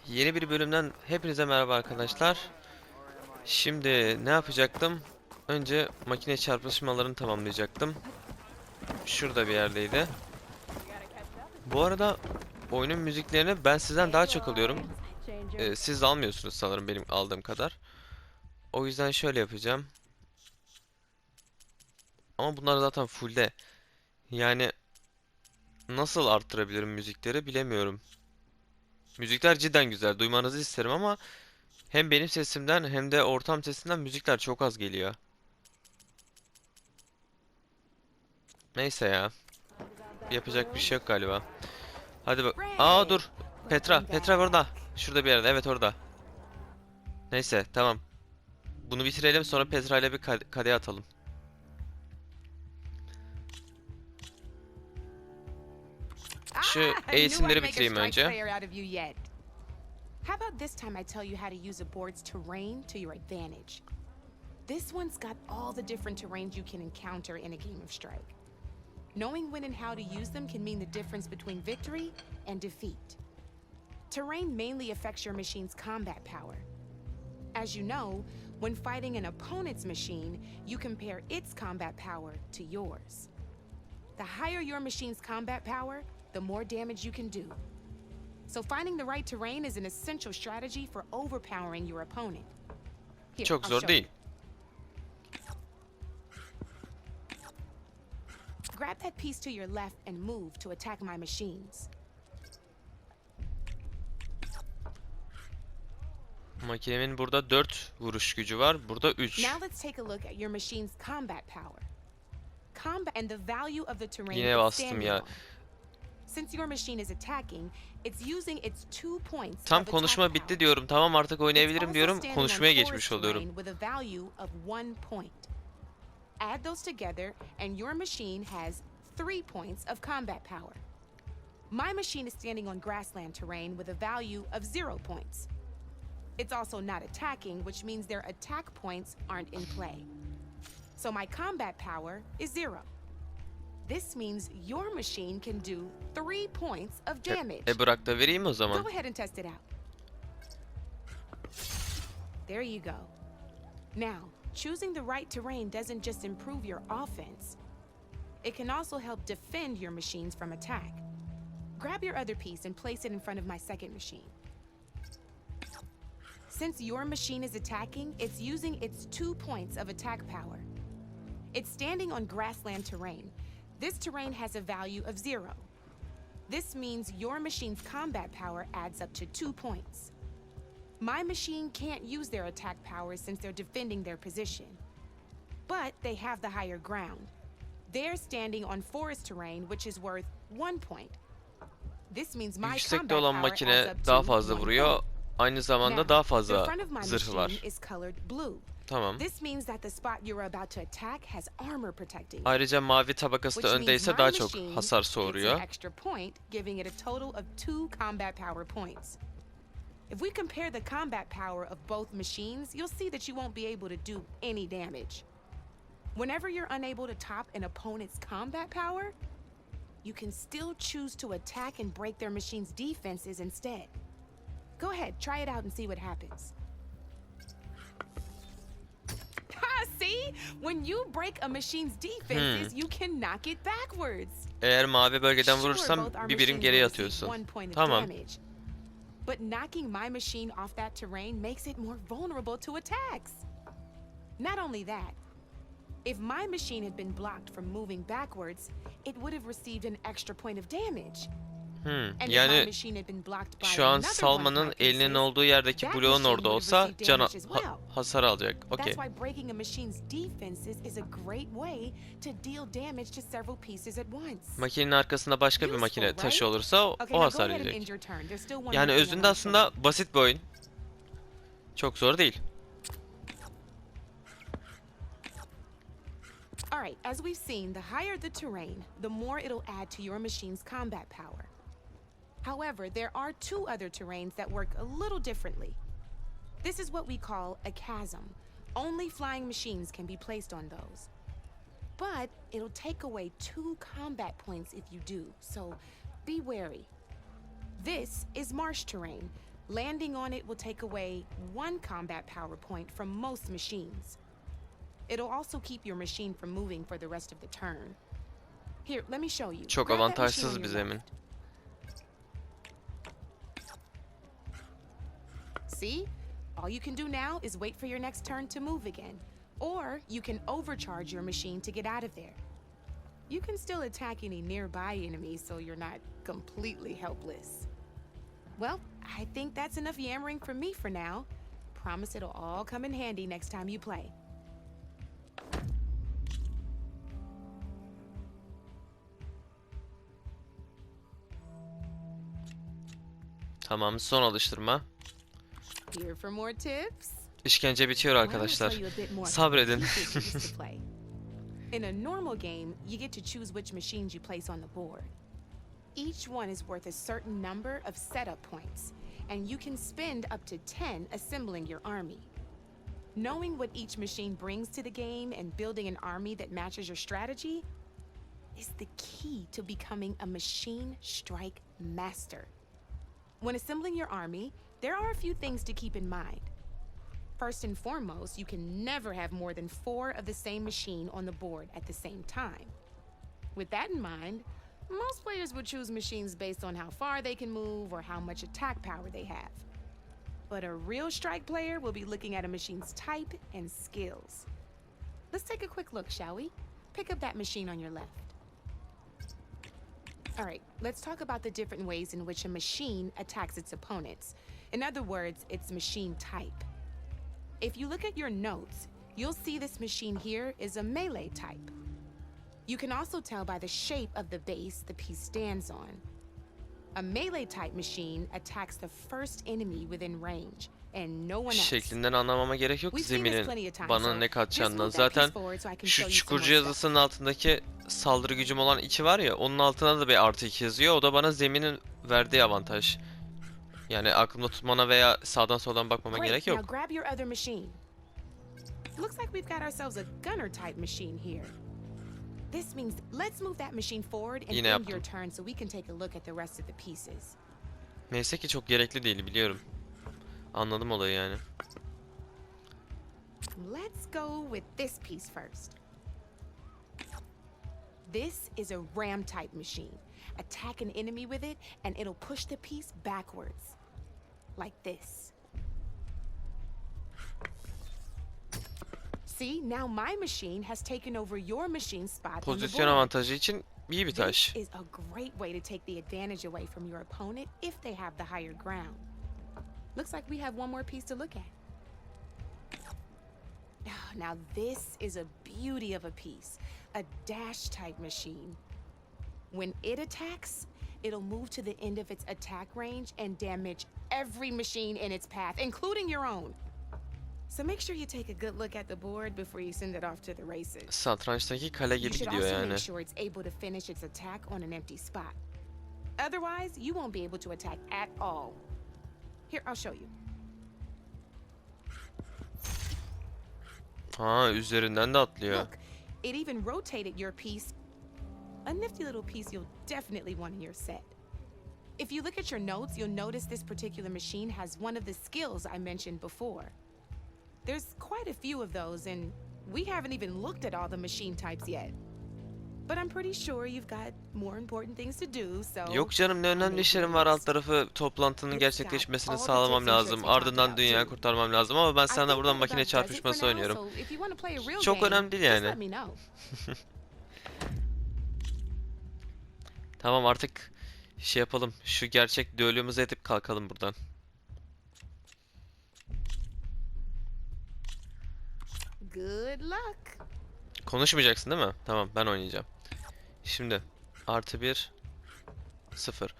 Yeni bir bölümden hepinize merhaba arkadaşlar. Şimdi ne yapacaktım? Önce makine çarpışmalarını tamamlayacaktım. Şurada bir yerdeydi. Bu arada oyunun müziklerini ben sizden daha çok alıyorum. Siz almıyorsunuz sanırım benim aldığım kadar. O yüzden şöyle yapacağım. Ama bunlar zaten fullde. Yani nasıl arttırabilirim müzikleri bilemiyorum. Müzikler cidden güzel. Duymanızı isterim ama hem benim sesimden hem de ortam sesinden müzikler çok az geliyor. Neyse ya. Yapacak bir şey yok galiba. Hadi bak. Aa dur. Petra orada. Şurada bir yerde. Evet orada. Neyse tamam. Bunu bitirelim sonra Petra ile bir kadeh atalım. Şu eğitimleri bitireyim önce. How about this time I tell you how to use a board's terrain to your advantage? This one's got all the different terrains you can encounter in a game of Strike. Knowing when and how to use them can mean the difference between victory and defeat. Terrain mainly affects your machine's combat power. As you know, when fighting an opponent's machine, you compare its combat power to yours. The higher your machine's combat power, the more damage you can do. So finding the right terrain is an essential strategy for overpowering your opponent. Here, Çok I'll zor show değil. you. Grab that piece to your left and move to attack my machines. Makinemin burada 4 vuruş gücü var. Burada 3. Now let's take a look at your machine's combat power. Combat and the value of the terrain Yine it's bastım standing ya. on. Since your machine is attacking, it's using its 2 points Tam of konuşma attack bitti power. diyorum. Tamam artık It's oynayabilirim also diyorum. standing on Konuşmaya forest geçmiş terrain oluyorum. with a value of 1 point. Add those together and your machine has 3 points of combat power. My machine is standing on grassland terrain with a value of 0 points. It's also not attacking, which means their attack points aren't in play. So my combat power is 0. This means your machine can do 3 points of damage. Bırak da vereyim o zaman. Go ahead and test it out. There you go. Now, choosing the right terrain doesn't just improve your offense. It can also help defend your machines from attack. Grab your other piece and place it in front of my second machine. Since your machine is attacking, it's using its 2 points of attack power. It's standing on grassland terrain. This terrain has a value of 0. This means your machine's combat power adds up to 2 points. My machine can't use their attack power since they're defending their position. But they have the higher ground. They're standing on forest terrain, which is worth 1 point. This means my Yüksekte combat olan power makine adds up daha to fazla 1 vuruyor. point. Aynı zamanda Now, daha the fazla front of my zırhı machine var. is colored blue. Tamam. This means that the spot you're about to attack has armor protecting it. Ayrıca mavi tabakası da Which means öndeyse my daha çok machine hasar gets an soğuruyor. extra point, giving it a total of 2 combat power points. If we compare the combat power of both machines, you'll see that you won't be able to do any damage. Whenever you're unable to top an opponent's combat power, you can still choose to attack and break their machine's defenses instead. Go ahead, try it out and see what happens. See? When you break a machine's defenses, you can knock it backwards. Eğer mavi bölgeden Sure, vurursam both our bir birim machines geriye will receive atıyorsun. 1 point of Tamam. damage. But knocking my machine off that terrain makes it more vulnerable to attacks. Not only that, if my machine had been blocked from moving backwards, it would have received an extra point of damage. And if my Yani machine had been blocked by şu an another one of Salman'ın my elinin pieces, olduğu yerdeki that bloğun machine orada would have olsa received cana damage as well. hasar alacak. Okey. That's why breaking a machine's defenses is a great way to deal damage to several pieces at once. Makinenin arkasında başka bir Useful, makine right? taşı olursa Okay, o now go hasar ahead and yiyecek. end your turn. There's still one Yani more thing I özünde want to show aslında basit bir oyun. Çok zor değil. All right, as we've seen, the higher the terrain, the more it'll add to your machine's combat power. However, there are 2 other terrains that work a little differently. This is what we call a chasm. Only flying machines can be placed on those. But it'll take away 2 combat points if you do, so be wary. This is marsh terrain. Landing on it will take away one combat power point from most machines. It'll also keep your machine from moving for the rest of the turn. Here, let me show you. Çok Grab that machine avantajsız on bir your zemin. left. See? All you can do now is wait for your next turn to move again. Or you can overcharge your machine to get out of there. You can still attack any nearby enemies so you're not completely helpless. Well, I think that's enough yammering from me for now. Promise it'll all come in handy next time you play. Tamam, son alıştırma. Here for more tips? İşkence bitiyor arkadaşlar. Sabredin. In a normal game, you get to choose which machines you place on the board. Each one is worth a certain number of setup points, and you can spend up to 10 assembling your army. Knowing what each machine brings to the game and building an army that matches your strategy is the key to becoming a machine strike master. When assembling your army, there are a few things to keep in mind. First and foremost, you can never have more than 4 of the same machine on the board at the same time. With that in mind, most players would choose machines based on how far they can move or how much attack power they have. But a real strike player will be looking at a machine's type and skills. Let's take a quick look, shall we? Pick up that machine on your left. All right, let's talk about the different ways in which a machine attacks its opponents. In other words, its machine type. If you look at your notes, you'll see this machine here is a melee type. You can also tell by the shape of the base the piece stands on. A melee type machine attacks the first enemy within range and no one else. Şeklinden anlamama gerek yok zeminin bana ne katacağından. Zaten şu çukurcu yazısının altındaki saldırı gücüm olan 2 var ya, onun altına da bir +2 yazıyor. O da bana zeminin verdiği avantaj. Yani aklımda tutmana veya sağdan soldan bakmama gerek yok. Now grab your other machine. Looks like we've got ourselves a gunner type machine here. This means let's move that machine forward and end your turn so we can take a look at the rest of the pieces. Neyse ki çok gerekli değil, biliyorum. Anladım olayı yani. Let's go with this piece first. This is a ram type machine. Attack an enemy with it and it'll push the piece backwards. Like this. See, now my machine has taken over your machine's spot on the Pozisyon board. avantajı için iyi bir taş. This is a great way to take the advantage away from your opponent if they have the higher ground. Looks like we have one more piece to look at. Now this is a beauty of a piece, a dash type machine. When it attacks, it'll move to the end of its attack range and damage every machine in its path, including your own. So make sure you take a good look at the board before you send it off to the races. Satrançtaki kale You gibi should gidiyor also yani. make sure it's able to finish its attack on an empty spot. Otherwise, you won't be able to attack at all. Here, I'll show you. Ha, üzerinden de atlıyor. Look, it even rotated your piece. A nifty little piece you'll definitely want in your set. If you look at your notes, you'll notice this particular machine has one of the skills I mentioned before. There's quite a few of those, and we haven't even looked at all the machine types yet. But I'm pretty sure you've got more important things to do, so... Yok canım, ne önemli işlerim var, alt tarafı toplantının gerçekleşmesini sağlamam lazım. Ardından dünyayı kurtarmam lazım ama ben sana buradan makine çarpışması oynuyorum. Çok önemli değil yani. Tamam, artık şey yapalım. Şu gerçek düellomuzu edip kalkalım buradan. Good luck. Konuşmayacaksın değil mi? Tamam, ben oynayacağım. Şimdi +1 0.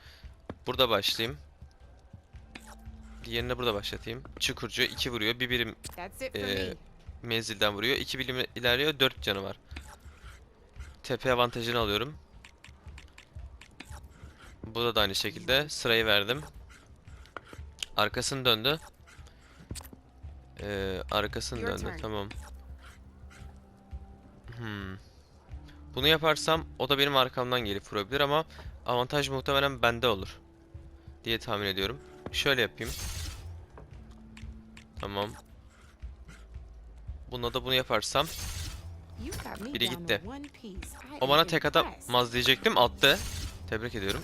Burada başlayayım. Diğerini burada başlatayım. Çukurcu 2 vuruyor. Bir birim menzilden vuruyor. 2 birim ilerliyor. 4 canı var. Tepe avantajını alıyorum. Burada da aynı şekilde sırayı verdim. Arkasını döndü. Arkasını döndü. Tamam. Bunu yaparsam o da benim arkamdan gelip vurabilir ama avantaj muhtemelen bende olur diye tahmin ediyorum. Şöyle yapayım. Tamam. Buna da bunu yaparsam biri gitti. O bana tek atamaz diyecektim, attı. Tebrik ediyorum.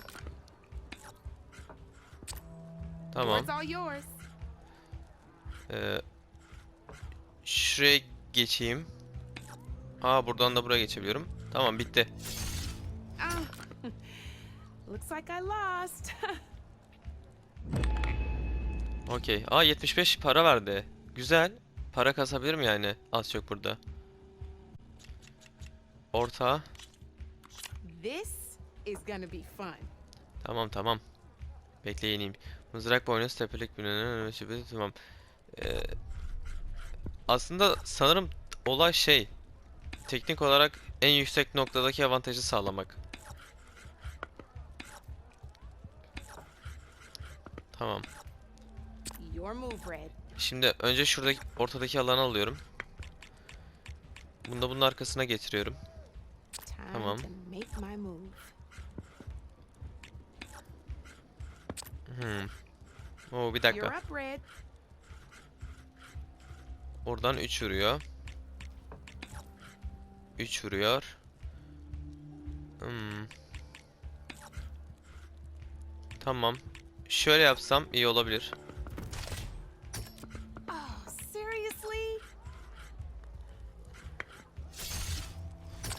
Tamam. Şuraya geçeyim. Aa, buradan da buraya geçebiliyorum. Tamam, bitti. Okey. Aa, 75 para verdi. Güzel. Para kasabilirim yani az çok burada. Orta. Tamam tamam. Bekle, yeneyim. Mızrak boynuz tepelik bir tamam. Aslında sanırım olay şey. Teknik olarak en yüksek noktadaki avantajı sağlamak. Tamam. Şimdi önce şuradaki ortadaki alanı alıyorum. Bunu da bunun arkasına getiriyorum. Tamam. Oo, bir dakika. Oradan 3 vuruyor. 3 vuruyor. Tamam. Şöyle yapsam iyi olabilir.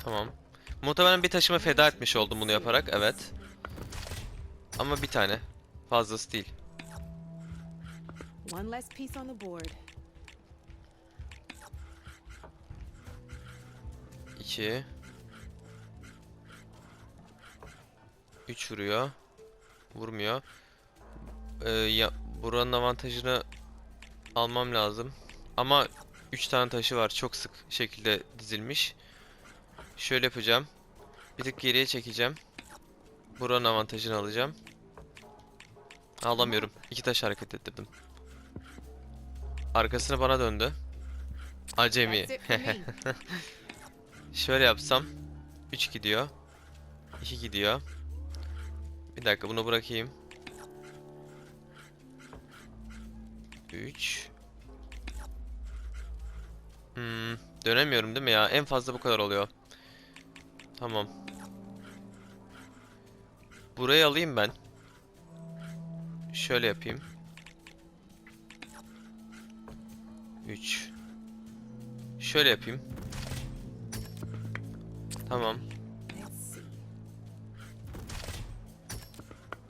Tamam. Muhtemelen bir taşıma feda etmiş oldum bunu yaparak. Evet. Ama bir tane. Fazlası değil. 2 3 vuruyor. Vurmuyor. Ya buranın avantajını almam lazım. Ama 3 tane taşı var. Çok sık şekilde dizilmiş. Şöyle yapacağım. Bir tık geriye çekeceğim. Buranın avantajını alacağım. Alamıyorum. 2 taş hareket ettirdim. Arkasını bana döndü. Acemi. Şöyle yapsam 3 gidiyor. 2 gidiyor. Bir dakika, bunu bırakayım. 3 Dönemiyorum değil mi ya? En fazla bu kadar oluyor. Tamam. Burayı alayım ben. Şöyle yapayım. 3 Şöyle yapayım. Tamam.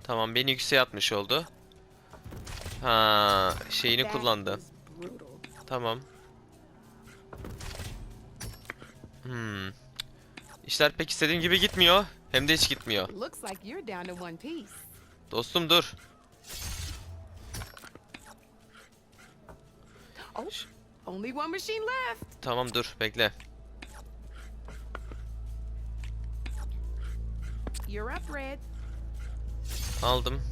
Tamam, beni yükseğe atmış oldu. Ha, şeyini kullandı. Tamam. İşler pek istediğim gibi gitmiyor. Hem de hiç gitmiyor. Dostum dur. Tamam, dur bekle. Aldım.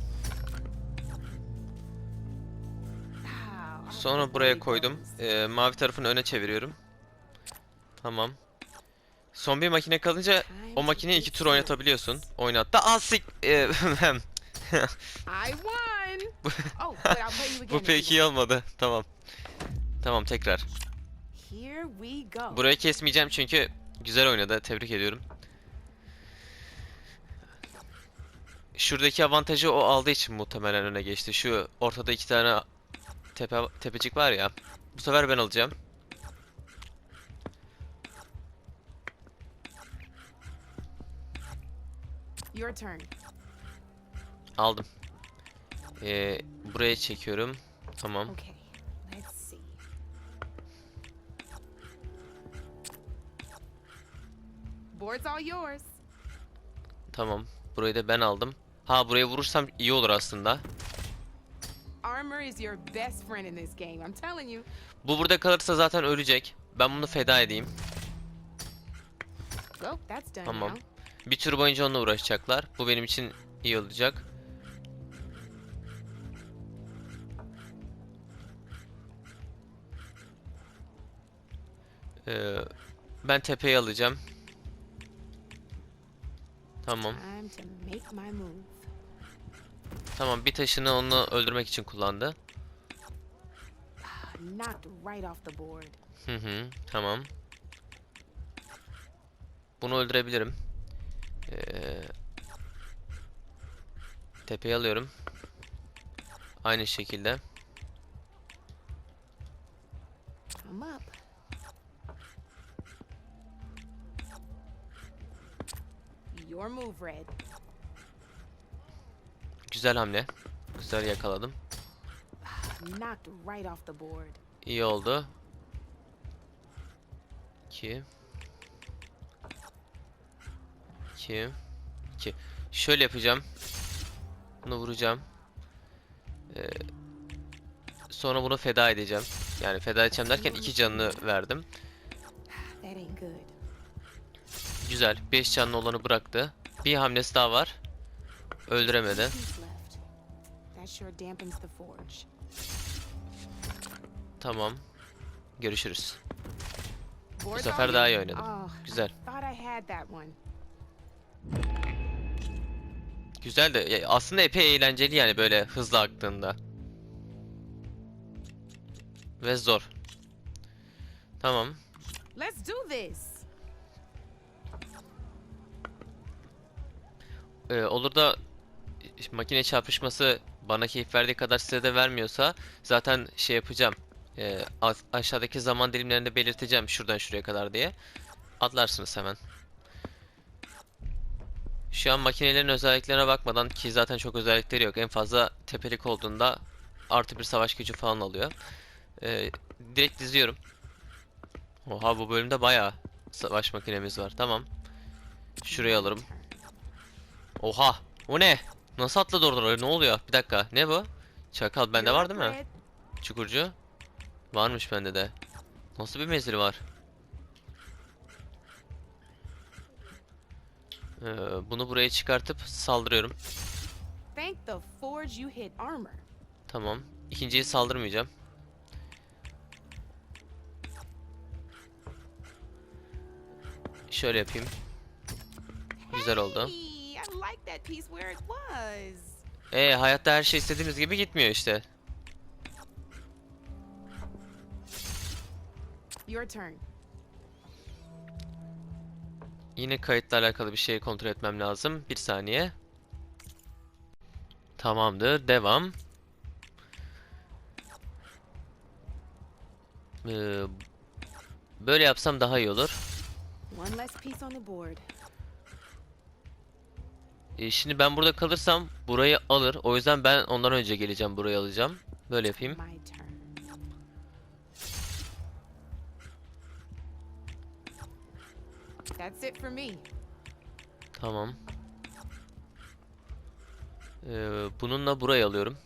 Sonra buraya koydum. Mavi tarafını öne çeviriyorum. Tamam. Son bir makine kalınca o makineyi 2 tur oynatabiliyorsun. Oynatta asik. Bu pek iyi olmadı. Tamam. Tamam, tekrar. Burayı kesmeyeceğim çünkü güzel oynadı. Tebrik ediyorum. Şuradaki avantajı o aldığı için muhtemelen öne geçti. Şu ortada 2 tane tepecik var ya. Bu sefer ben alacağım. Aldım. Buraya çekiyorum. Tamam. Tamam. Burayı da ben aldım. Ha, buraya vurursam iyi olur aslında. Bu burada kalırsa zaten ölecek. Ben bunu feda edeyim. Tamam. Bir tur boyunca onunla uğraşacaklar. Bu benim için iyi olacak. Ben tepeyi alacağım. Tamam. Tamam, bir taşını onu öldürmek için kullandı. Knocked right off the board. Tamam. Bunu öldürebilirim. Tepeye alıyorum. Aynı şekilde. I'm up. Your move, Red. Güzel hamle. Güzel yakaladım. Knocked right off the board. İyi oldu. 2 2 2. Şöyle yapacağım. Bunu vuracağım. Sonra bunu feda edeceğim. Yani feda edeceğim derken 2 canını verdim. That ain't good. Güzel. 5 canlı olanı bıraktı. Bir hamlesi daha var. Öldüremedi. Piece left. That sure dampens the forge. Tamam. Görüşürüz. Bu Board's sefer on daha you? iyi oynadım. Oh, Güzel. thought I had that one. Güzel de aslında epey eğlenceli yani böyle hızlı aktığında. Ve zor. Tamam. Let's do this. Olur da makine çarpışması bana keyif verdiği kadar size de vermiyorsa zaten şey yapacağım. Aşağıdaki zaman dilimlerini belirteceğim şuradan şuraya kadar diye. Atlarsınız hemen. Şu an makinelerin özelliklerine bakmadan, ki zaten çok özellikleri yok. En fazla tepelik olduğunda artı bir savaş gücü falan alıyor. Direkt diziyorum. Oha, bu bölümde bayağı savaş makinemiz var. Tamam. Şuraya alırım. Oha! O ne? Nasıl atladı oradan? Ne oluyor? Bir dakika. Ne bu? Çakal bende var değil mi? Çukurcu. Varmış bende de. Nasıl bir mezili var? Bunu buraya çıkartıp saldırıyorum. Thank the forge you hit armor. Tamam. İkinciyi saldırmayacağım. Şöyle yapayım. Güzel oldu. Hey, I like that piece where it was. Hayatta her şey istediğimiz gibi gitmiyor işte. Your turn. Yine kayıtla alakalı bir şey kontrol etmem lazım. Bir saniye. Tamamdır. Devam. Böyle yapsam daha iyi olur. One less piece on the board. Şimdi ben burada kalırsam burayı alır. O yüzden ben ondan önce geleceğim. Burayı alacağım. Böyle yapayım. My turn. That's it for me. Tamam. Bununla burayı alıyorum.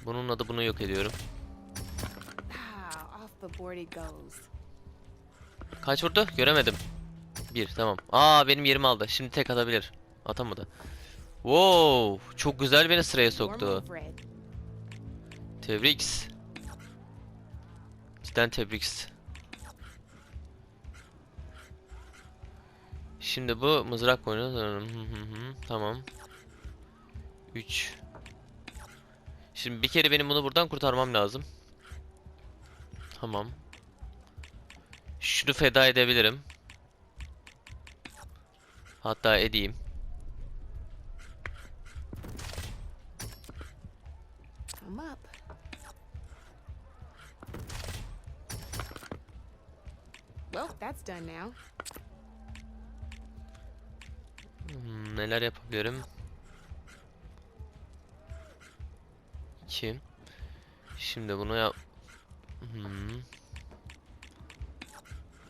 Bununla da bunu yok ediyorum. Ah, off the board it goes. Kaç vurdu? Göremedim. Bir, tamam. Benim yerimi aldı. Şimdi tek atabilir. Atamadı. Wow, çok güzel beni sıraya Your soktu. move, Red. Tebrik. Cidden tebrik. Şimdi bu mızrak oyunu. Tamam. 3. Şimdi bir kere benim bunu buradan kurtarmam lazım. Tamam. Şunu feda edebilirim. Hatta edeyim. I'm up. Well, that's done now. Neler yapabilirim? 2. Şimdi bunu yap.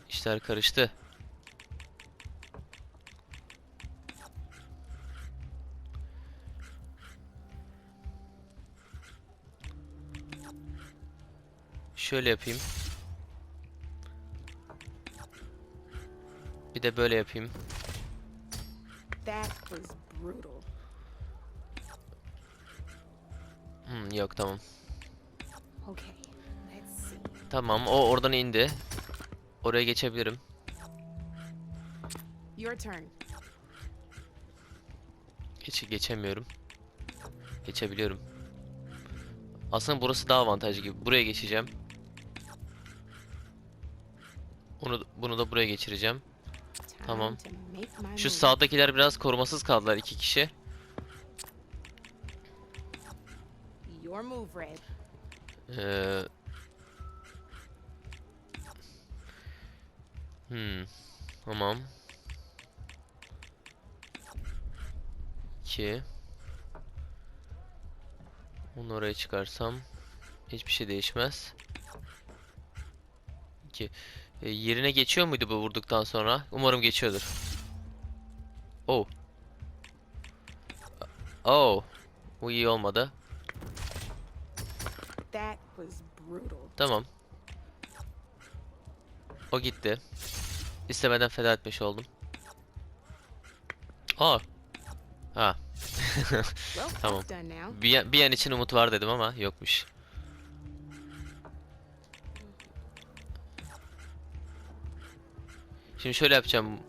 İşler karıştı. Şöyle yapayım. Bir de böyle yapayım. That was brutal. Yok, tamam. Okay, let's see. Tamam, o oradan indi. Oraya geçebilirim. Your turn. Geçemiyorum. Geçebiliyorum. Aslında burası daha avantajlı gibi. Buraya geçeceğim. Bunu da buraya geçireceğim. Tamam. Şu sağdakiler biraz korumasız kaldılar, 2 kişi. Ee, tamam. 2. Onu oraya çıkarsam hiçbir şey değişmez. 2. Yerine geçiyor muydu bu vurduktan sonra? Umarım geçiyordur. Oh. Oh. Bu iyi olmadı. Tamam. O gitti. İstemeden feda etmiş oldum. Aa. Ha. Tamam. Bir an için umut var dedim ama yokmuş. Şimdi şöyle yapacağım.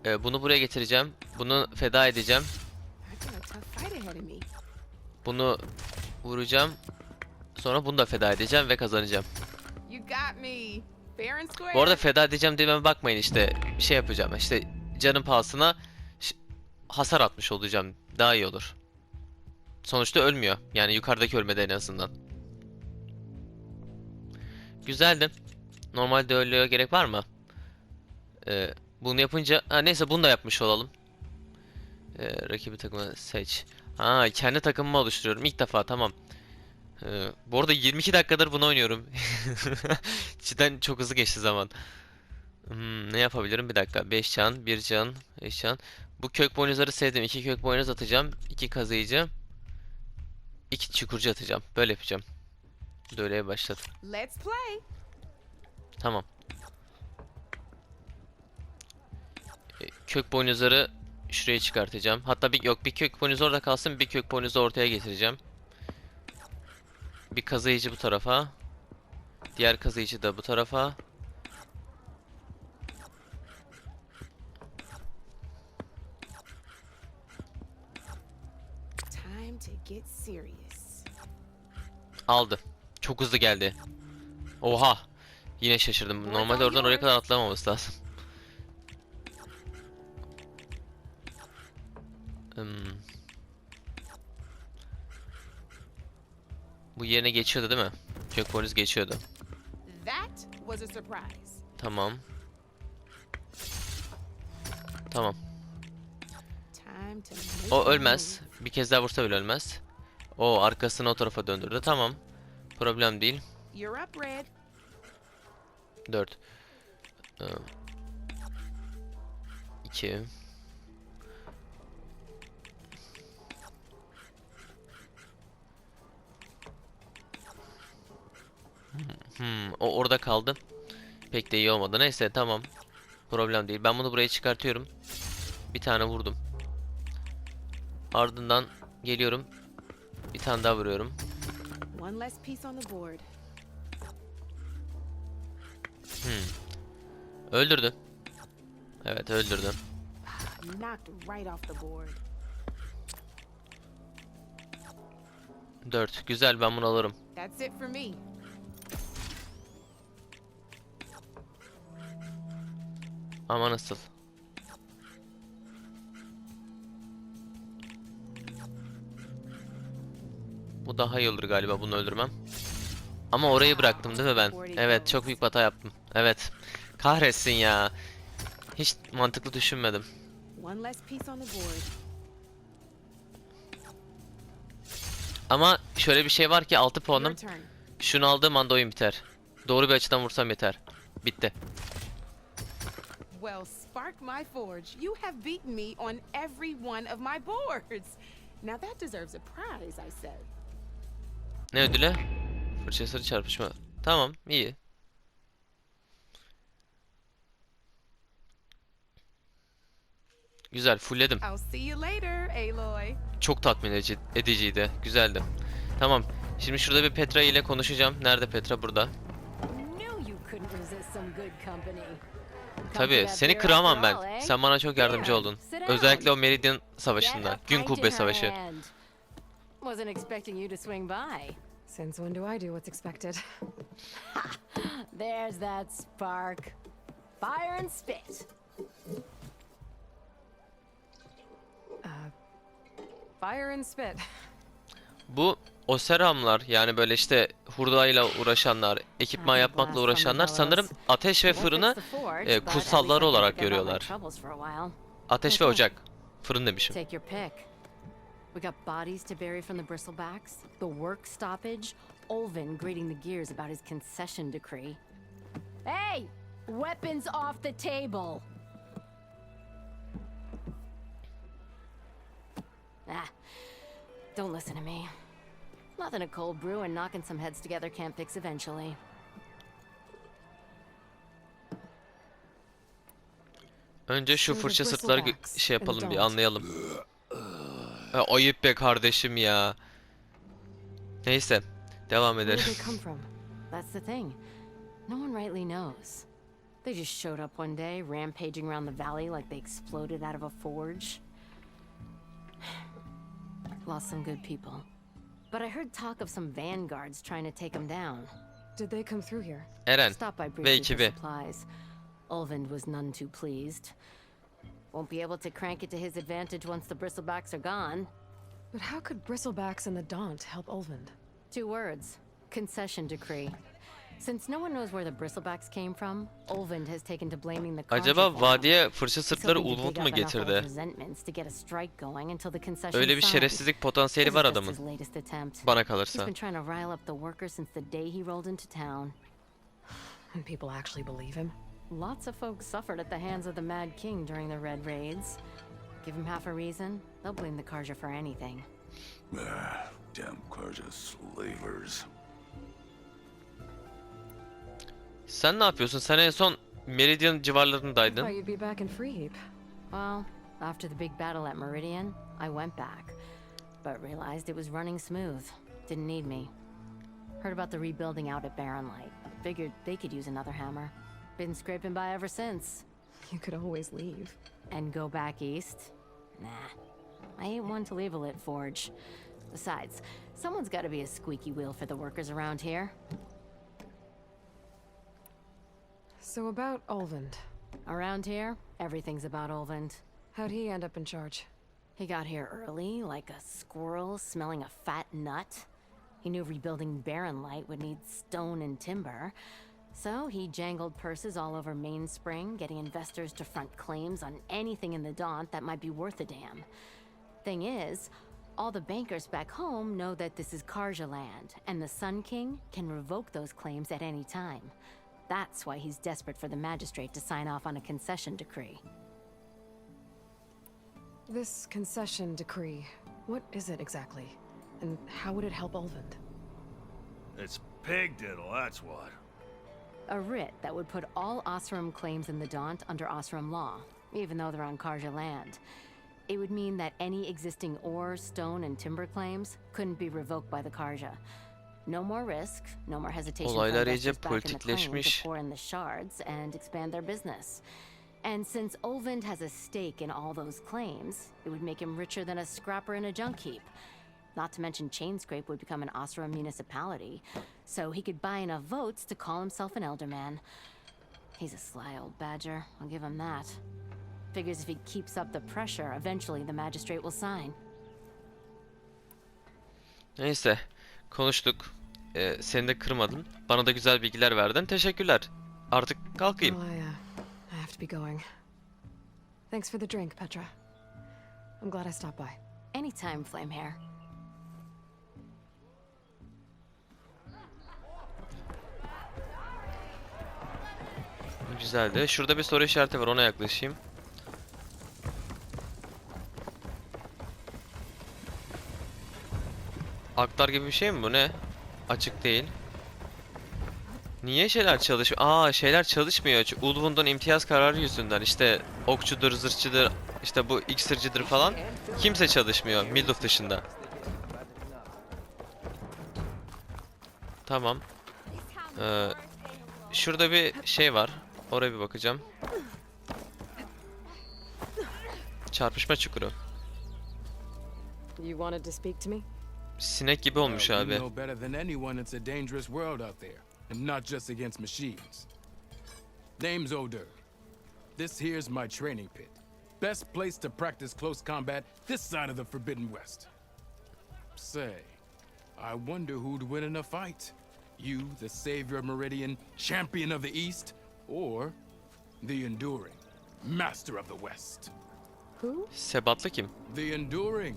Bunu buraya getireceğim. Bunu feda edeceğim. Bunu vuracağım. Sonra bunu da feda edeceğim ve kazanacağım. Bu arada feda edeceğim diye bakmayın, işte bir şey yapacağım. İşte canım pahasına hasar atmış olacağım. Daha iyi olur. Sonuçta ölmüyor. Yani yukarıdaki ölmedi en azından. Güzeldi. Normalde öyle gerek var mı? Bunu yapınca... Ha, neyse bunu da yapmış olalım. Rakibi takımı seç. Ha, kendi takımımı oluşturuyorum. İlk defa, tamam. Bu arada 22 dakikadır bunu oynuyorum. Cidden çok hızlı geçti zaman. Ne yapabilirim? Bir dakika. 5 can, 1 can, 5 can. Bu kök boynuzları sevdim. 2 kök boynuz atacağım. 2 kazıyıcı. 2 çukurcu atacağım. Böyle yapacağım. Böyleye başladım. Let's play. Tamam. Kök boynuzları şuraya çıkartacağım. Hatta bir kök boynuz orada kalsın. Bir kök boynuzu ortaya getireceğim. Bir kazıyıcı bu tarafa. Diğer kazıyıcı da bu tarafa. Aldı. Çok hızlı geldi. Oha. Yine şaşırdım. Normalde oradan oraya kadar atlamaması lazım. Bu yerine geçiyordu değil mi? Kök boynuz geçiyordu. Tamam. Tamam. O ölmez. Bir kez daha vursa bile ölmez. O arkasını o tarafa döndürdü. Tamam. Problem değil. 4. 2. O orada kaldı. Pek de iyi olmadı. Neyse, tamam. Problem değil. Ben bunu buraya çıkartıyorum. Bir tane vurdum. Ardından geliyorum. Bir tane daha vuruyorum. Öldürdü. Evet, öldürdü. 4. Güzel, ben bunu alırım. Ama nasıl? Bu daha iyi olur galiba, bunu öldürmem. Ama orayı bıraktım değil mi ben? Evet, çok büyük hata yaptım. Evet. Kahretsin ya. Hiç mantıklı düşünmedim. Ama şöyle bir şey var ki 6 puanım. Şunu aldığım anda oyun biter. Doğru bir açıdan vursam yeter. Bitti. Well, spark my forge. You have beaten me on every one of my boards. Now that deserves a prize, I said. Ne ödülü? Fırçasırtla çarpışma. Tamam, iyi. Güzel, fullledim. I'll see you later, Aloy. Çok tatmin ediciydi. Güzeldi. Tamam. Şimdi şurada bir Petra ile konuşacağım. Nerede Petra? Burada. Tabii, seni kıramam ben. Sen bana çok yardımcı oldun. Özellikle o Meridian savaşında. Gün kubbe savaşı. Since when do I do what's expected? There's that spark. Fire and spit. Fire and spit. Bu oseramlar, yani böyle işte hurdayla uğraşanlar, ekipman yapmakla uğraşanlar sanırım ateş ve fırını kutsalları olarak görüyorlar. Ateş ve ocak. Fırın demişim. Take your pick. We got bodies to bury from the bristlebacks, the work stoppage, Olvin grating the gears about his concession decree. Hey! Weapons off the table! Ah, don't listen to me. Nothing a cold brew and knocking some heads together can't fix eventually. Önce şu fırçasırtları şey yapalım, bir anlayalım. Ayıp be kardeşim ya. Neyse, devam edelim. Where did they come from? That's the thing. No one rightly knows. They just showed up one day, rampaging around the valley like they exploded out of a forge. Lost some good people. But I heard talk of some vanguards trying to take them down. Did they come through here? Eren Stop by ve briefly for ekibi. supplies. Olvind was none too pleased. Won't be able to crank it to his advantage once the bristlebacks are gone. But how could Bristlebacks and the Daunt help Olvind? 2 words. Concession decree. Since no one knows where the bristlebacks came from, Olvind has taken to blaming the Acaba vadiye fırçasırtları Ulvund mu getirdi? Öyle bir şerefsizlik potansiyeli var adamın. Bana kalırsa. He's been trying to rile up the workers since the day he rolled into town. And people actually believe him? Lots of folks suffered at the hands of the Mad King during the Red Raids. Give him half a reason, they'll blame the Karja for anything. Damn Karja slavers. Sen ne yapıyorsun? Sen en son Meridian Thought civarlarındaydın. you'd be back in Freeheap. Well, after the big battle at Meridian, I went back, but realized it was running smooth. Didn't need me. Heard about the rebuilding out at Barren Light. Figured they could use another hammer. Been scraping by ever since. You could always leave. And go back east? Nah. I ain't one to leave a lit forge. Besides, someone's gotta be a squeaky wheel for the workers around here. So about Olvind. Around here, everything's about Olvind. How'd he end up in charge? He got here early, like a squirrel smelling a fat nut. He knew rebuilding Barren Light would need stone and timber. So he jangled purses all over Mainspring, getting investors to front claims on anything in the Daunt that might be worth a damn. Thing is, all the bankers back home know that this is Karja land, and the Sun King can revoke those claims at any time. That's why he's desperate for the magistrate to sign off on a concession decree. This concession decree, what is it exactly? And how would it help Olvind? It's pig diddle, that's what. A writ that would put all Osram claims in the Daunt under Osram law, even though they're on Karja land. It would mean that any existing ore, stone, and timber claims couldn't be revoked by the Karja. No more risk, no more hesitation for Olaylar iyice investors back in the claim to politikleşmiş. pour in the shards and expand their business. And since Olvind has a stake in all those claims, it would make him richer than a scrapper in a junk heap. Not to mention Chainscrape would become an Osram municipality, so he could buy enough votes to call himself an elderman. He's a sly old badger, I'll give him that. Figures if he keeps up the pressure, eventually the magistrate will sign. Neyse, konuştuk. Seni de kırmadın. Bana da güzel bilgiler verdin. Teşekkürler. Artık kalkayım. Well, I have to be going. Thanks for the drink, Petra. I'm glad I stopped by. Anytime, Flamehair. Güzeldi. Şurada bir soru işareti var. Ona yaklaşayım. Aktar gibi bir şey mi bu? Ne? Açık değil. Niye şeyler çalışmıyor? Şeyler çalışmıyor. Ulvund'un imtiyaz kararı yüzünden. İşte okçudur, zırhçıdır, işte bu iksircidir falan. Kimse çalışmıyor. Milduf dışında. Tamam. Şurada bir şey var. Oraya bir bakacağım. Çarpışma çukuru. You wanted to speak to me? sinek gibi olmuş You abi. know better than anyone it's a dangerous world out there, and not just against machines. Name's Odor. This here's my training pit. Best place to practice close combat this side of the Forbidden West. Say, I wonder who'd win in a fight. You, the savior of Meridian, champion of the East, or the Enduring, master of the West. Who? Sebatlı kim? The Enduring,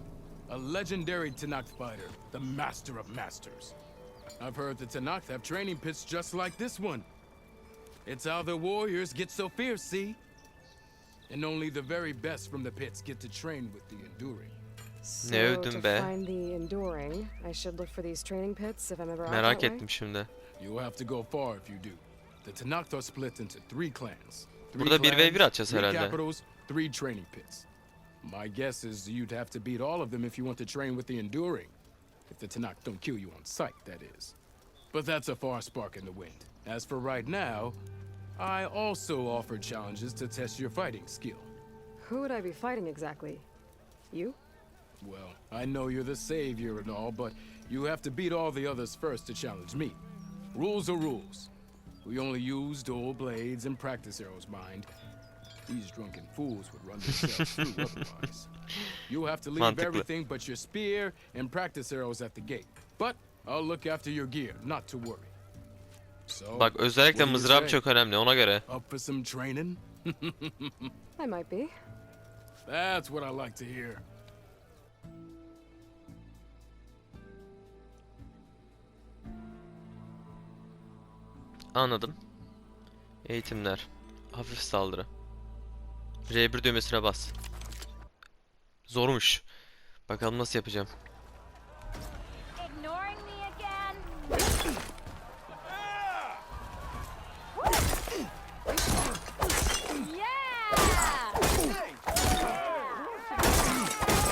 a legendary Tenakth fighter, the master of masters. I've heard the Tenakth have training pits just like this one. It's how the warriors get so fierce, see? And only the very best from the pits get to train with the Enduring. So, Ne övdün to be? find the Enduring, I should look for these training pits if I'm ever out Merak that way? ettim şimdi. You'll have to go far if you do. The Tenakth are split into 3 clans. Burada 1v1 clans, atacağız 3 herhalde. capitals, 3 training pits. My guess is you'd have to beat all of them if you want to train with the Enduring. If the Tenakth don't kill you on sight, that is. But that's a far spark in the wind. As for right now, I also offer challenges to test your fighting skill. Who would I be fighting exactly? You? Well, I know you're the savior and all, but you have to beat all the others first to challenge me. Rules are rules. We only use dual blades and practice arrows, mind. These drunken fools would run themselves through otherwise. You have to leave Mantıklı. everything but your spear and practice arrows at the gate. But I'll look after your gear, not to worry. So, Bak özellikle what do you mızrağım say? çok önemli ona göre. Up for some training? I might be. That's what I like to hear. Anladım. Eğitimler. Hafif saldırı. R1 düğmesine bas. Zormuş. Bakalım nasıl yapacağım. Ignoring me again?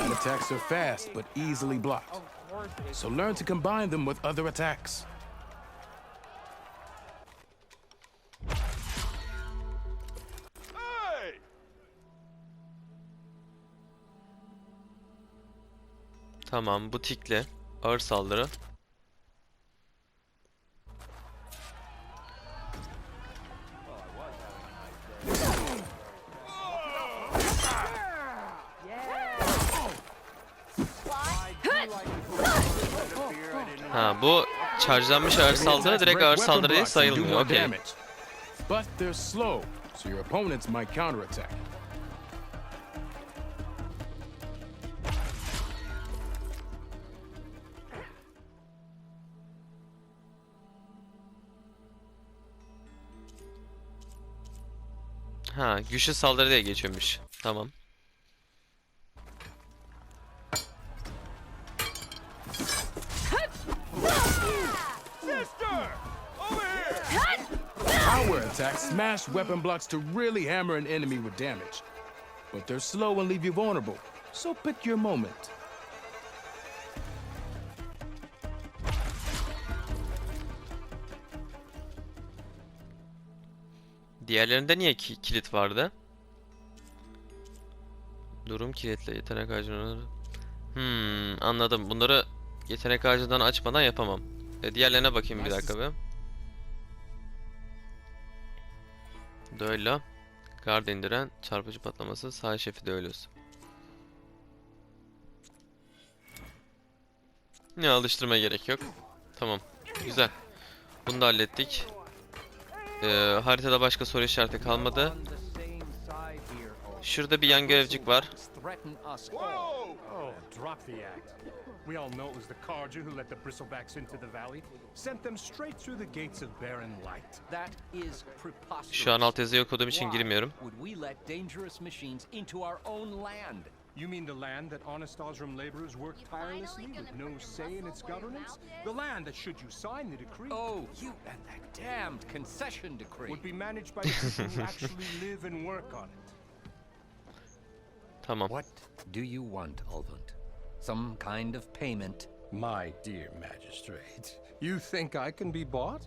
Light attacks are fast, but easily blocked. So learn to combine them with other attacks. Tamam, bu tikle. Ağır saldırı. Ha, bu charge'lanmış ağır saldırı direkt ağır saldırı diye sayılmıyor. Okey. But they're slow, so your opponents might counterattack. Ha, güçlü saldırı diye geçiyormuş. Tamam. Power attacks smash weapon blocks to really hammer an enemy with damage. But they're slow and leave you vulnerable, so pick your moment. Diğerlerinde niye kilit vardı? Durum kilitli. Yetenek ağacını... anladım. Bunları yetenek ağacından açmadan yapamam. Diğerlerine bakayım bir dakika bir. Düello. Gard indiren. Çarpıcı patlaması. Saha şefi düellosu. Ne alıştırmaya gerek yok. Tamam. Güzel. Bunu da hallettik. Haritada başka soru işareti kalmadı. Şurada bir yan görevcik var. Oh, drop the act. We all know it was the Carja who let the bristlebacks into the valley, sent them straight through the gates of barren light. That is preposterous. Şu an altyazıyı okuduğum için girmiyorum. Would we let dangerous machines into our own land? You mean the land that honest Osram laborers work tirelessly with no say in its governance? The land that, should you sign the decree, Oh, you and that damned concession decree. would be managed by the people who actually live and work on it. Tamam. What do you want, Ulvund? Some kind of payment? My dear magistrate, you think I can be bought?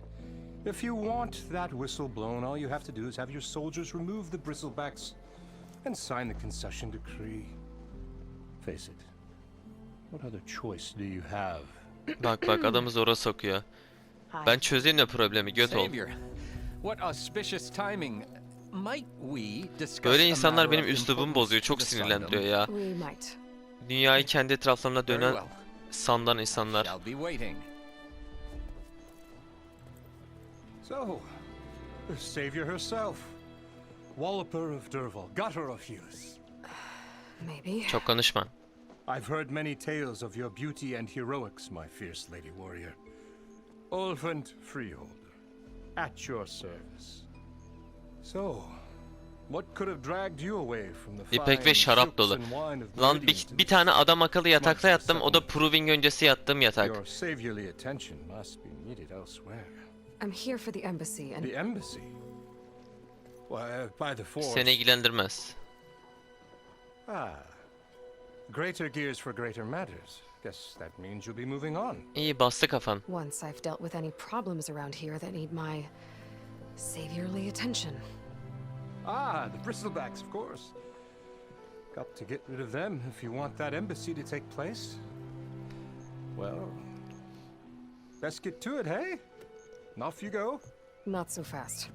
If you want that whistle blown, all you have to do is have your soldiers remove the bristlebacks and sign the concession decree. Face it, What other choice do you have? Bak bak adamı zora sokuyor. Ben çözeyim de problemi, göt ol. Savior, what auspicious timing. Might we discuss Böyle a insanlar matter benim of üslubumu importance bozuyor, to çok the sinirlendiriyor Sanctum? ya. We might. Dünyayı kendi etraflarına Very dönen well. sandan insanlar. Shall be waiting. So, the savior herself. Walloper of Derval, gutter of use. Maybe. Çok konuşma. I've heard many tales of your beauty and heroics, my fierce lady warrior. Olfand Freeholder, at your service. So, what could have dragged you away from the İpek ve fine şarap silks dolu. and wine of Lan Meridian to bir tane adam akıllı yatakta yattım, o da settlement? proving öncesi yattığım yatak. Your saviorly attention must be needed elsewhere. I'm here for the embassy and The embassy? Why, by the force. Seni ilgilendirmez. Ah. Greater gears for greater matters. Guess that means you'll be moving on. İyi bastı kafan. once I've dealt with any problems around here that need my saviorly attention. Ah, the bristlebacks, of course. Got to get rid of them if you want that embassy to take place. Well, let's get to it, hey? And off you go. Not so fast.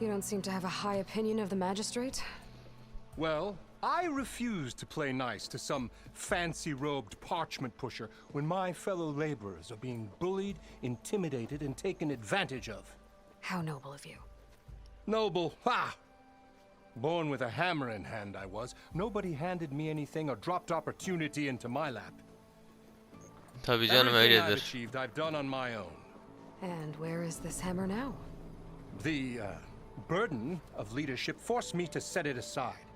You don't seem to have a high opinion of the magistrate? Well, I refuse to play nice to some fancy-robed parchment pusher when my fellow laborers are being bullied, intimidated, and taken advantage of. How noble of you. Noble, ha! Born with a hammer in hand, I was. Nobody handed me anything or dropped opportunity into my lap. Tabii canım Everything I've öyledir. achieved, I've done on my own. And where is this hammer now? The burden of leadership forced me to set it aside.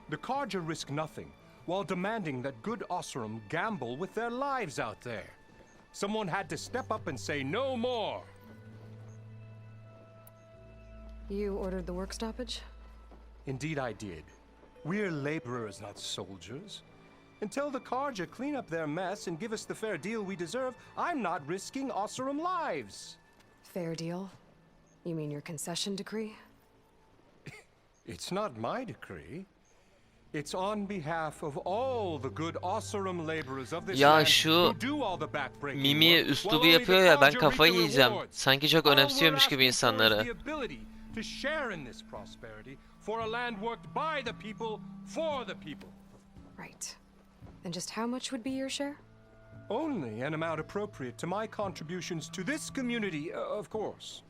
The Carja risk nothing, while demanding that good Osseram gamble with their lives out there. Someone had to step up and say no more. You ordered the work stoppage? Indeed I did. We're laborers, not soldiers. Until the Carja clean up their mess and give us the fair deal we deserve, I'm not risking Osseram lives. Fair deal? You mean your concession decree? It's not my decree. It's on behalf of all the good Osseram laborers of this Ya land şu who do all the backbreaking Mimi work, üslubu while only yapıyor the ya, ben Carja kafayı reap the yiyeceğim. rewards. Sanki çok All önemsiyormuş we're gibi asking for is insanları. the ability to share in this prosperity for a land worked by the people for the people. Right. And just how much would be your share? Only an amount appropriate to my contributions to this community, of course.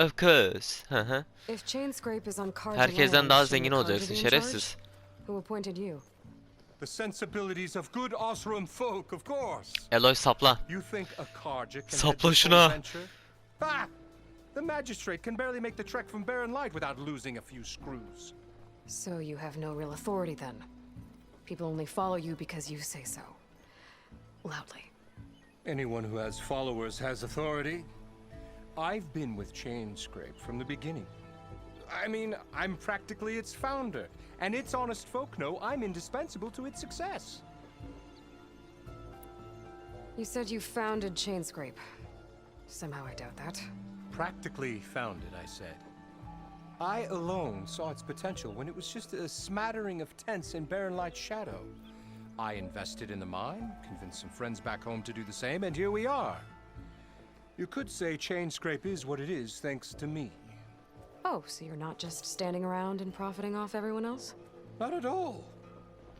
Of course. Hı hı. If chain scrape is on Carja Herkesten land, daha shouldn't zengin the Carja olacaksın be in şerefsiz. charge? Who appointed you? The sensibilities of good Osseram folk, of course. Eloy sapla. You think a Carja can Sapla head this şuna. whole venture? Ah! The magistrate can barely make the trek from Barren Light without losing a few screws. So you have no real authority then. People only follow you because you say so. Loudly. Anyone who has followers has authority. I've been with Chain Scrape from the beginning. I mean, I'm practically its founder, and its honest folk know I'm indispensable to its success. You said you founded chain scrape. Somehow I doubt that. Practically founded, I said. I alone saw its potential when it was just a smattering of tents in Barren Light's shadow. I invested in the mine, convinced some friends back home to do the same, and here we are. You could say Chain Scrape is what it is thanks to me. Oh, so you're not just standing around and profiting off everyone else? Not at all.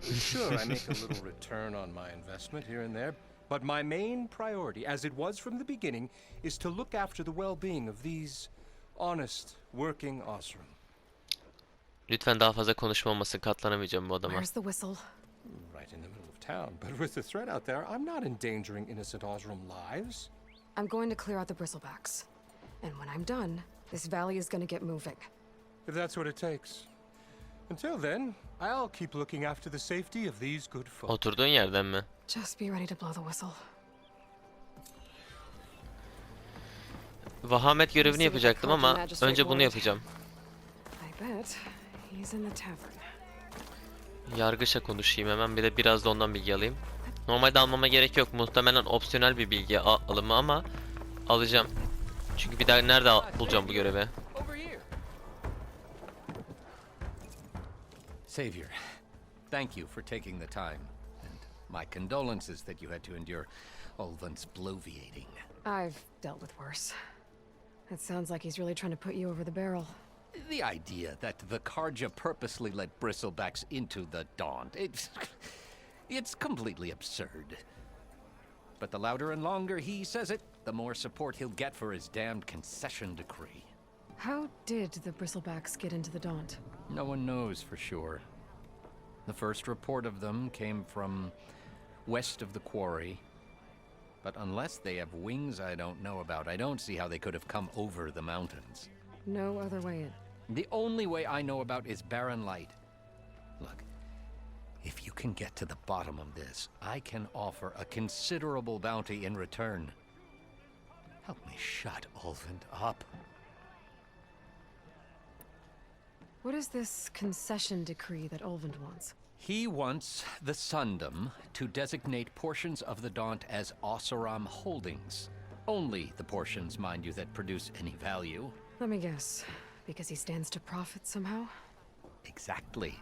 Sure, I make a little return on my investment here and there, but my main priority, as it was from the beginning, is to look after the well-being of these honest, working Osseram. Lütfen daha fazla konuşmamasın, katlanamayacağım bu adama. Where's the whistle? Right in the middle of town, but with the threat out there, I'm not endangering innocent Osseram lives. I'm going to clear out the bristlebacks. And when I'm done, this valley is going to get moving. If that's what it takes. Until then, I'll keep looking after the safety of these good folk. Oturduğun yerden mi? Just be ready to blow the whistle. Vahamet görevini yapacaktım ama önce bunu yapacağım. I bet he's in the tavern. Yargıçla konuşayım hemen, bir de biraz da ondan bilgi alayım. Normalde almama gerek yok, muhtemelen opsiyonel bir bilgi alımı ama alacağım. Çünkü bir daha nerede bulacağım bu görevi? Savior, thank you for taking the time. And my condolences that you had to endure Ulvund's bloviating. I've dealt with worse. It sounds like he's really trying to put you over the barrel. The idea that the Karja purposely let bristlebacks into the Daunt, it's completely absurd. But the louder and longer he says it, the more support he'll get for his damned concession decree. How did the bristlebacks get into the Daunt? No one knows for sure. The first report of them came from west of the quarry. But unless they have wings I don't know about, I don't see how they could have come over the mountains. No other way in. The only way I know about is barren light. Look, if you can get to the bottom of this, I can offer a considerable bounty in return. Help me shut Ulvund up. What is this concession decree that Ulvund wants? He wants the Sundom to designate portions of the Daunt as Oseram holdings. Only the portions, mind you, that produce any value. Let me guess. Because he stands to profit somehow? Exactly.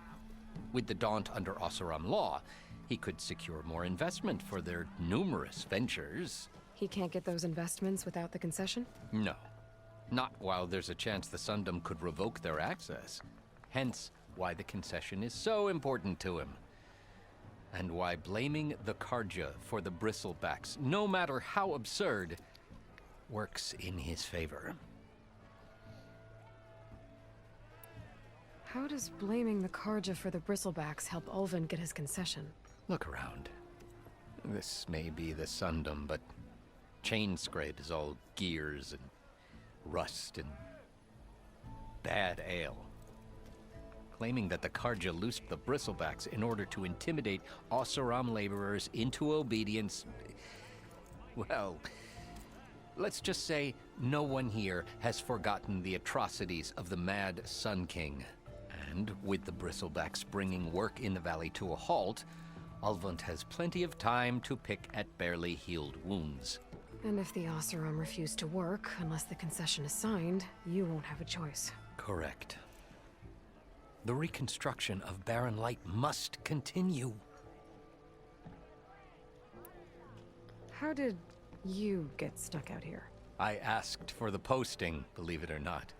With the Daunt under Oseram law, he could secure more investment for their numerous ventures. He can't get those investments without the concession? No. Not while there's a chance the Sundom could revoke their access. Hence, why the concession is so important to him. And why blaming the Karja for the bristlebacks, no matter how absurd, works in his favor. How does blaming the Karja for the bristlebacks help Ulvund get his concession? Look around. This may be the Sundom, but Chainscrape is all gears and rust and bad ale. Claiming that the Karja loosed the bristlebacks in order to intimidate Oseram laborers into obedience. Well, let's just say no one here has forgotten the atrocities of the Mad Sun King. And with the bristlebacks bringing work in the valley to a halt, Ulvund has plenty of time to pick at barely healed wounds. And if the Oseram refuse to work, unless the concession is signed, you won't have a choice. Correct. The reconstruction of barren light must continue. How did you get stuck out here? I asked for the posting, believe it or not.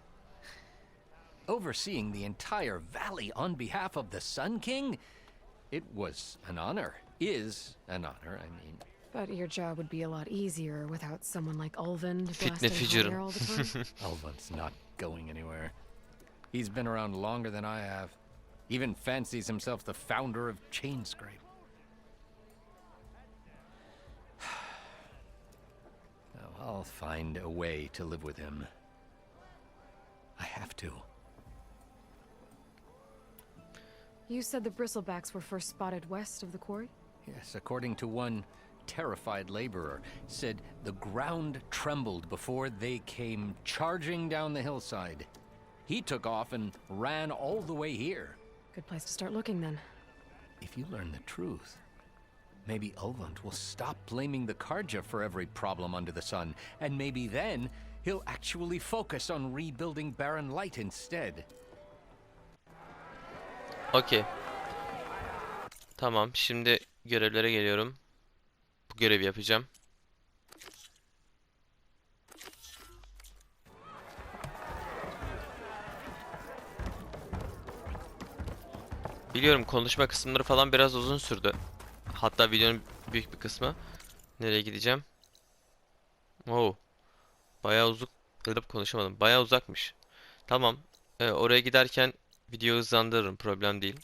Overseeing the entire valley on behalf of the Sun King? It was an honor. Is an honor, I mean. But your job would be a lot easier without someone like Ulvund Fitne blasting fire all the time. Ulvund's not going anywhere. He's been around longer than I have. Even fancies himself the founder of Chainscrape. Now, I'll find a way to live with him. I have to. You said the bristlebacks were first spotted west of the quarry? Yes, according to one terrified laborer, said the ground trembled before they came charging down the hillside. He took off and ran all the way here. Good place to start looking, then. If you learn the truth, maybe Ulvund will stop blaming the Karja for every problem under the sun, and maybe then he'll actually focus on rebuilding barren light instead. Okey. Tamam, şimdi görevlere geliyorum. Bu görevi yapacağım. Biliyorum, konuşma kısımları falan biraz uzun sürdü. Hatta videonun büyük bir kısmı. Nereye gideceğim? Oo. Bayağı uzak. Konuşamadım. Bayağı uzakmış. Tamam. Oraya giderken videoyu hızlandırırım. Problem değil.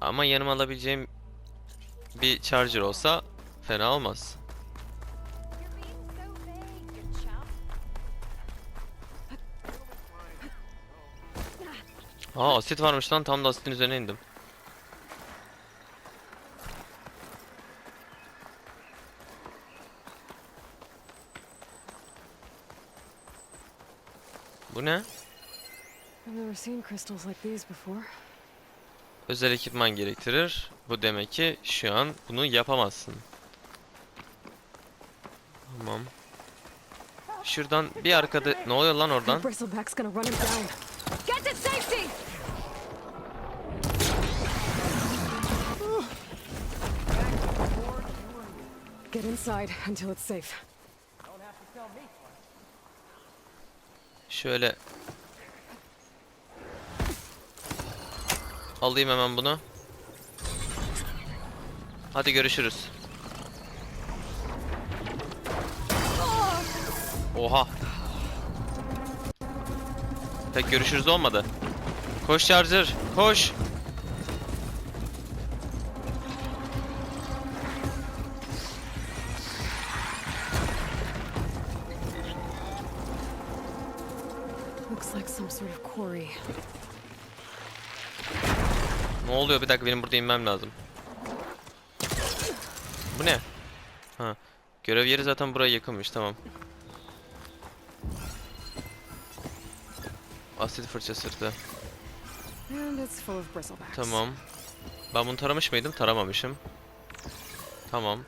Ama yanıma alabileceğim bir charger olsa fena olmaz. Aa, asit varmış lan, tam da asitin üzerine indim. Bu ne? I've never seen crystals like these before. Özel ekipman gerektirir. Bu demek ki şu an bunu yapamazsın. Tamam. Şuradan bir arkada... Ne oluyor lan oradan? Bristleback's gonna run him down. Get to safety! Get inside until it's safe. Şöyle. Alayım hemen bunu. Hadi görüşürüz. Oha. Pek görüşürüz olmadı. Koş Charger, koş. Looks like some sort of quarry. Ne oluyor? Bir dakika, benim burada inmem lazım. Bu ne? Ha. Görev yeri zaten buraya yakınmış, tamam. Asit fırçasırtı. And it's full of bristlebacks. Tamam. Ben bunu taramış mıydım? Taramamışım. Tamam.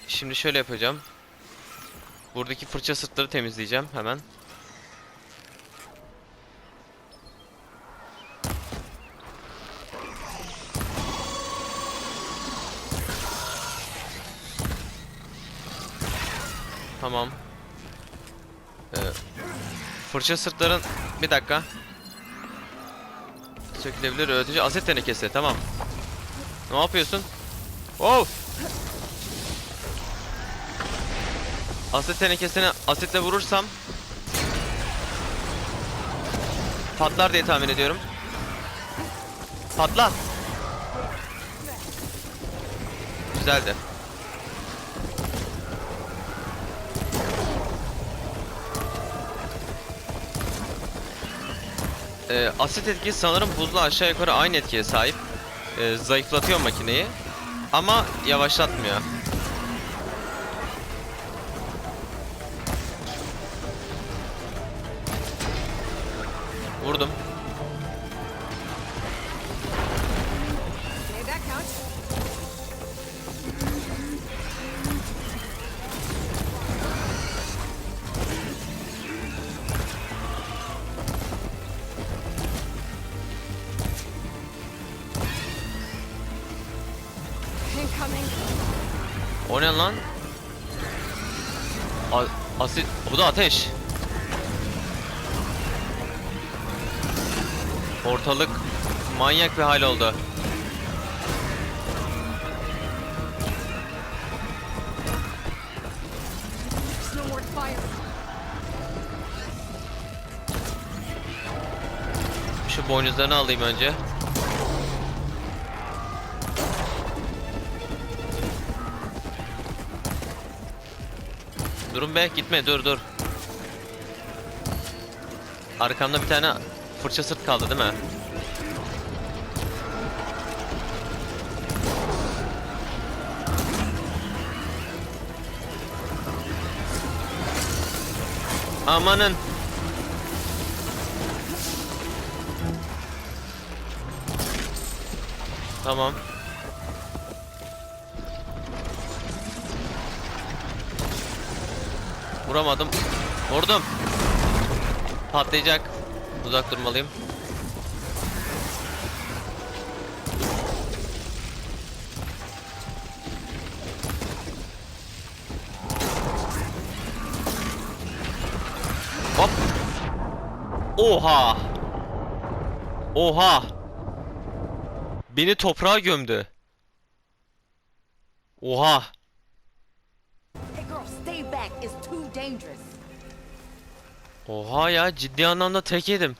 Şimdi şöyle yapacağım. Buradaki fırçasırtları temizleyeceğim hemen. Tamam. Fırçasırtların... Bir dakika. Sökülebilir öğretici asit tenekesi, tamam. Ne yapıyorsun? Wow! Asit tenekesine asitle vurursam patlar diye tahmin ediyorum. Patla! Güzeldi. Asit etkisi sanırım buzla aşağı yukarı aynı etkiye sahip. Zayıflatıyor makineyi. Ama yavaşlatmıyor. Vurdum. O ne lan? Asit. Bu da ateş. Ortalık manyak bir hal oldu. Şu boynuzlarını alayım önce. Durun be, gitme, dur. Arkamda bir tane fırçasırt kaldı değil mi? Amanın. Tamam. Vuramadım. Vurdum. Patlayacak. Uzak durmalıyım. Hop. Oha. Oha. Beni toprağa gömdü. Oha. Oha ya, ciddi anlamda tek yedim.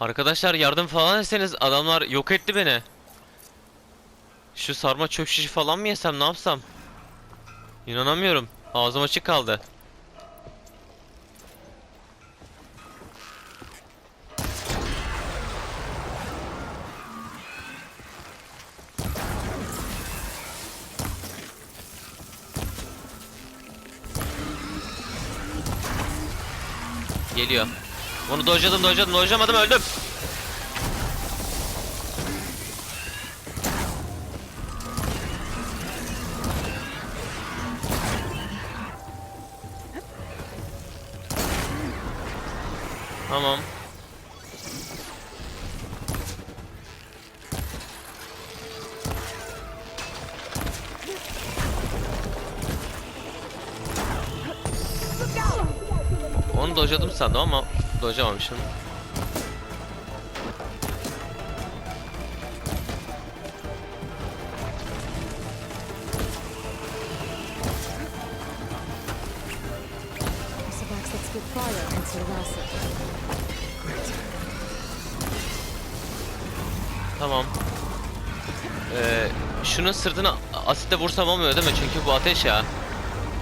Arkadaşlar yardım falan etseniz, adamlar yok etti beni. Şu sarma çöp şişi falan mı yesem, ne yapsam? İnanamıyorum. Ağzım açık kaldı. Geliyor. Onu dojlamadım, öldüm. Tamam. Onu dojladım sandım ama dojlamamışım. Tamam. Şunun sırtına asitle vursam olmuyor değil mi? Çünkü bu ateş ya.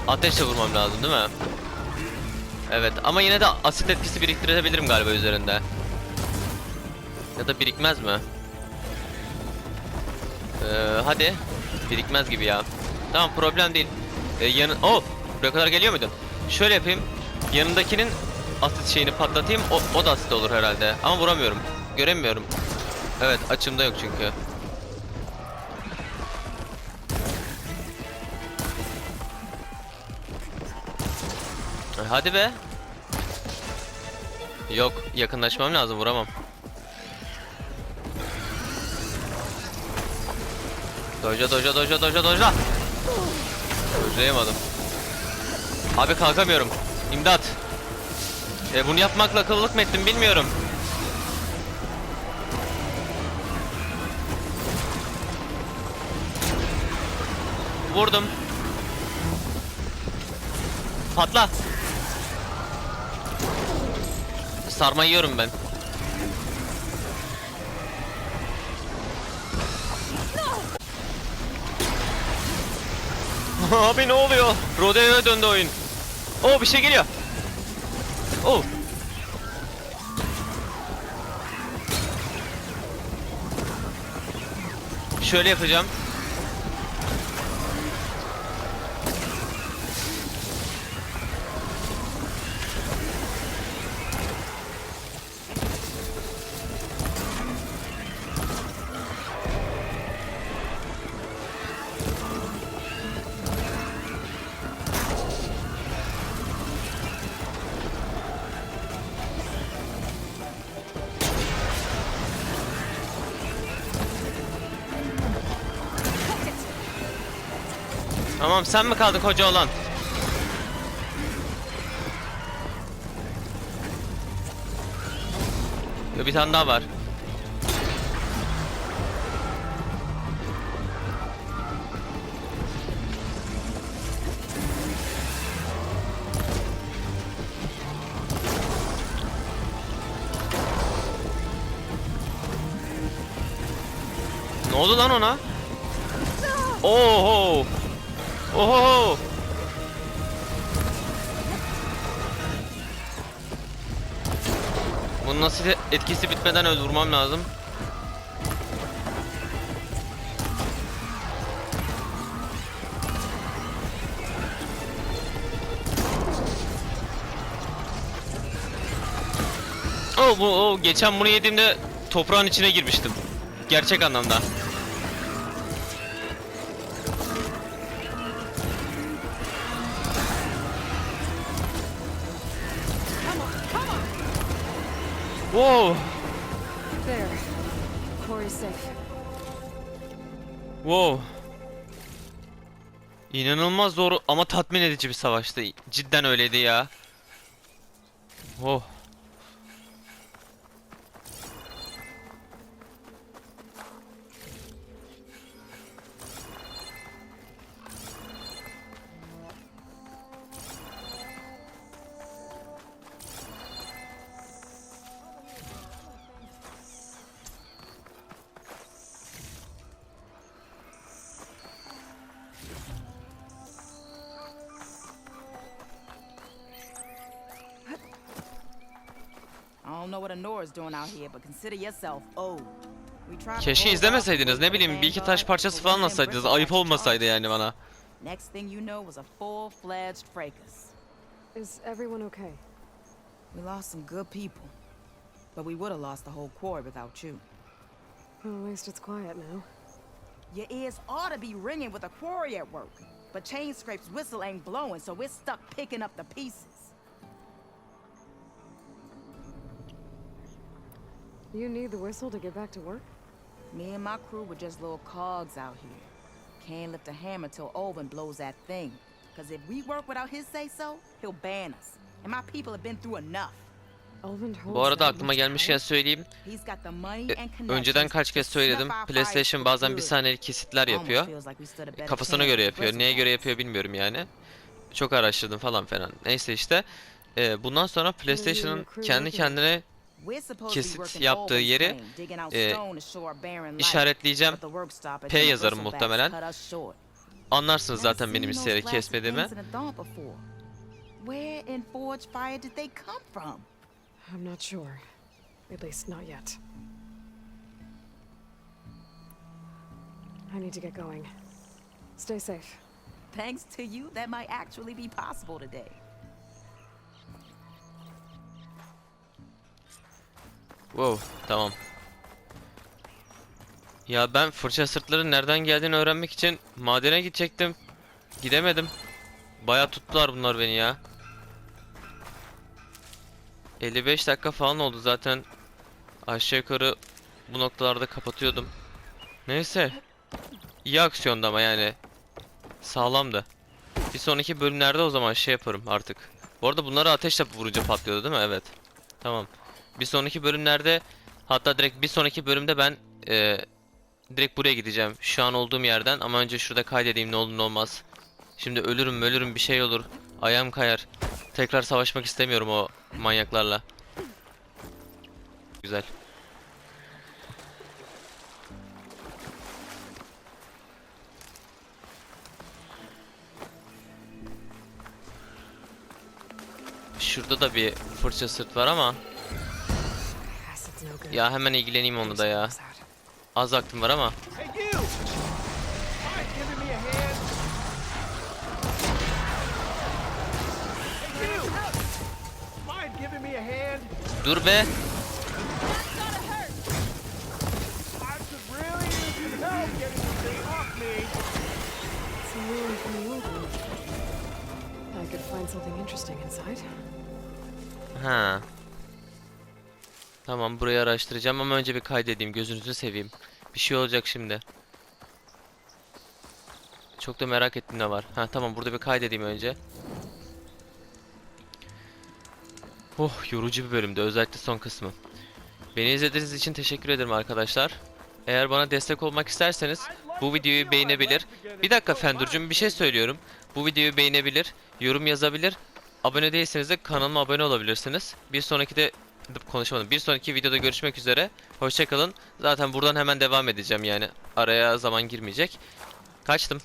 Ateşle vurmam lazım değil mi? Evet ama yine de asit etkisi biriktirebilirim galiba üzerinde. Ya da birikmez mi? Hadi. Birikmez gibi ya. Tamam, problem değil. Oh! Buraya kadar geliyor muydun? Şöyle yapayım. Yanındakinin asit şeyini patlatayım. O da asit olur herhalde. Ama vuramıyorum. Göremiyorum. Evet, açımda yok çünkü. Hadi be. Yok, yakınlaşmam lazım, vuramam. Dojla. Dojlayamadım. Abi kalkamıyorum. İmdat. Bunu yapmakla akıllılık mı ettim bilmiyorum. Vurdum. Patla. Sarma yiyorum ben. Abi ne oluyor? Rodeo'ya döndü oyun. Oh, bir şey geliyor. Oh. Şöyle yapacağım. Tamam, sen mi kaldın koca olan? Bir tane daha var. Ne oldu lan ona? Oho! Oho! Bunun nasıl etkisi bitmeden öldürmem lazım. Geçen bunu yediğimde toprağın içine girmiştim. Gerçek anlamda. Wow. There. Core is safe. Wow. İnanılmaz zor ama tatmin edici bir savaştı. Cidden öyleydi ya. Oh. I don't know what Honora's doing out here, but consider yourself old. Keşke izlemeseydiniz, ne bileyim, bir iki taş parçası falan atsaydınız, ayıp olmasaydı yani bana. Next thing you know was a full-fledged fracas. Is everyone okay? We lost some good people, but we would have lost the whole quarry without you. Well, at least it's quiet now. Your ears ought to be ringing with a quarry at work, but Chainscrape's whistle ain't blowing, so we're stuck picking up the pieces. You need the whistle to get back to work? Me and my crew were just little cogs out here. Can't lift a hammer till Olvin blows that thing. Because if we work without his say-so, he'll ban us. And my people have been through enough. Bu arada aklıma gelmişken söyleyeyim. Önceden kaç kez söyledim. PlayStation bazen bir saniyelik kesitler yapıyor. Kafasına göre yapıyor. Neye göre yapıyor bilmiyorum yani. Çok araştırdım falan filan. Neyse işte. Bundan sonra PlayStation'ın kendi kendine kesit yaptığı yeri işaretleyeceğim. P yazarım muhtemelen. Anlarsınız zaten benim isteyerek kesmediğimi. Where in Forge Fire did they come from? I'm not sure. At least not yet. I need to get going. Stay safe. Thanks to you, that might actually be possible today. Wow, tamam. Ya ben Fırçasırtların nereden geldiğini öğrenmek için madene gidecektim. Gidemedim. Bayağı tuttular bunlar beni ya. 55 dakika falan oldu zaten. Aşağı yukarı bu noktalarda kapatıyordum. Neyse. İyi aksiyondu ama yani. Sağlamdı. Bir sonraki bölümlerde o zaman şey yaparım artık. Bu arada bunları ateşle vurunca patlıyordu değil mi? Evet. Tamam. Bir sonraki bölümlerde, hatta direkt bir sonraki bölümde ben direkt buraya gideceğim. Şu an olduğum yerden, ama önce şurada kaydedeyim ne olur ne olmaz. Şimdi ölürüm bir şey olur. Ayağım kayar. Tekrar savaşmak istemiyorum o manyaklarla. Güzel. Şurada da bir fırça sırt var ama ya hemen ilgileneyim onu da ya. Az vaktim var ama. Dur be. I could find something interesting inside. Ha. Tamam, burayı araştıracağım ama önce bir kaydedeyim, gözünüzü seveyim. Bir şey olacak şimdi. Çok da merak ettim ne var. Ha tamam, burada bir kaydedeyim önce. Oh, yorucu bir bölümdü, özellikle son kısmı. Beni izlediğiniz için teşekkür ederim arkadaşlar. Eğer bana destek olmak isterseniz bu videoyu beğenebilir. Bir dakika Fendurcum, bir şey söylüyorum. Bu videoyu beğenebilir, yorum yazabilir. Abone değilseniz de kanalıma abone olabilirsiniz. Bir sonraki videoda görüşmek üzere. Hoşça kalın. Zaten buradan hemen devam edeceğim yani. Araya zaman girmeyecek. Kaçtım.